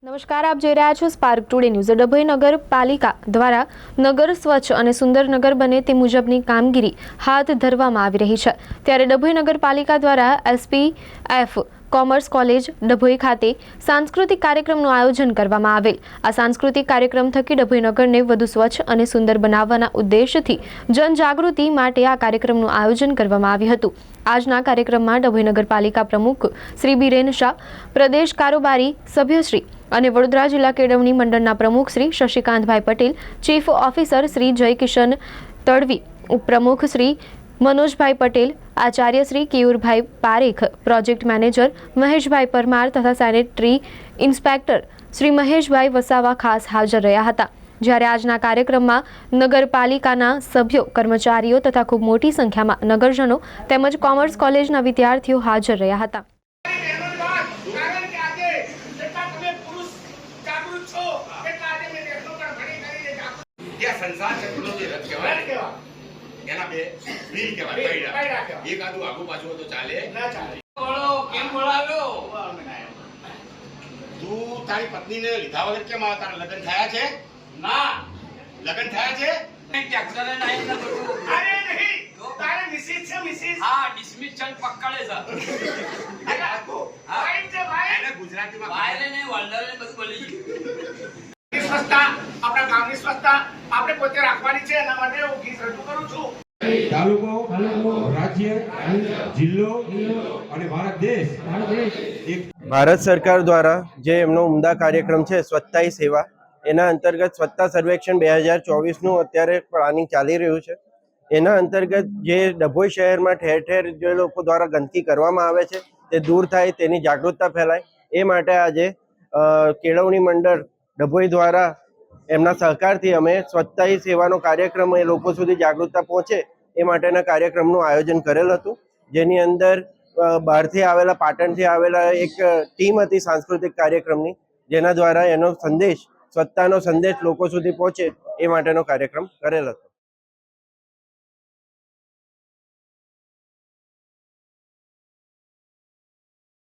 નમસ્કાર, આપ જોઈ રહ્યા છો સ્પાર્ક ટુડે ન્યૂઝ। ડભોઈ નગરપાલિકા દ્વારા નગર સ્વચ્છ અને સુંદર નગર બને તે મુજબની કામગીરી હાથ ધરવામાં આવી રહી છે। ત્યારે ડભોઈ નગરપાલિકા દ્વારા એસપીએફ કોમર્સ કોલેજ ડભોઈ ખાતે સાંસ્કૃતિક કાર્યક્રમનું આયોજન કરવામાં આવેલ। આ સાંસ્કૃતિક કાર્યક્રમ થકી ડભોઈ નગરને વધુ સ્વચ્છ અને સુંદર બનાવવાના ઉદ્દેશથી જનજાગૃતિ માટે આ કાર્યક્રમનું આયોજન કરવામાં આવ્યું હતું। આજના કાર્યક્રમમાં ડભોઈ નગરપાલિકા પ્રમુખ શ્રી બીરેન શાહ, પ્રદેશ કારોબારી સભ્ય શ્રી અને વડોદરા જિલ્લા કેળવણી મંડળના પ્રમુખ શ્રી શશિકાંતભાઈ પટેલ, ચીફ ઓફિસર શ્રી જયકિશન તડવી, ઉપપ્રમુખ શ્રી मनोजभाई पटेल, आचार्य श्री केयूरभाई पारेख, प्रोजेक्ट मैनेजर महेशभाई परमार तथा सैनिटरी इंस्पेक्टर श्री महेशभाई वसावा खास हाजर रह्या हता। જ્યારે આજના કાર્યક્રમમાં નગરપાલિકાના સભ્યો, કર્મચારીઓ તથા ખૂબ મોટી સંખ્યામાં નગરજનો તેમજ કોમર્સ કોલેજના વિદ્યાર્થીઓ હાજર રહ્યા હતા। એના બે વીલ કહેવાય, પૈડા એક આદુ આગુ પાછું તો ચાલે ના ચાલે। બોલો કેમ બોલાવ્યો? તું તારી પત્નીને લીધા વગર કેમ આ તારા લગ્ન થયા છે? ના, લગ્ન થયા છે? ટ્રેક્ટર નહીં ન બધું। અરે નહીં, તારે મિસિસ છે? મિસિસ હા, ડિસમિસ ચલ પકડે છે। અરે આકો ભાઈ છે ભાઈ, એને ગુજરાતીમાં વાયરે ને વલ્ડરે બધું બોલી સ્વચ્છતા, આપણા ગામની સ્વચ્છતા આપણે પોતે રાખવાની છે। એના માટે હું ગીત રજૂ કરું છું। તાલુકો, રાજ્ય, જિલ્લો અને ભારત દેશ ભારત સરકાર દ્વારા જે એમનો ઉમદા કાર્યક્રમ છે સ્વચ્છતા હી સેવા, એના અંતર્ગત સ્વચ્છતા સર્વેક્ષણ 2024નું અત્યારે પ્લાનિંગ ચાલી રહ્યું છે। એના અંતર્ગત જે ડભોઈ શહેરમાં ઠેર ઠેર જે લોકો દ્વારા ગંદકી કરવામાં આવે છે તે દૂર થાય, તેની જાગૃતતા ફેલાય, એ માટે આજે કેળવણી મંડળ ડભોઈ દ્વારા એમના સહકારથી અમે સ્વચ્છતા હી સેવાનો કાર્યક્રમ એ લોકો સુધી જાગૃતતા પહોંચે એ માટેના કાર્યક્રમનું આયોજન કરેલ હતું। જેની અંદર બહારથી આવેલા, પાટણથી આવેલા એક ટીમ હતી સાંસ્કૃતિક કાર્યક્રમની, જેના દ્વારા એનો સંદેશ, સ્વચ્છતાનો સંદેશ લોકો સુધી પહોંચે એ માટેનો કાર્યક્રમ કરેલ હતો।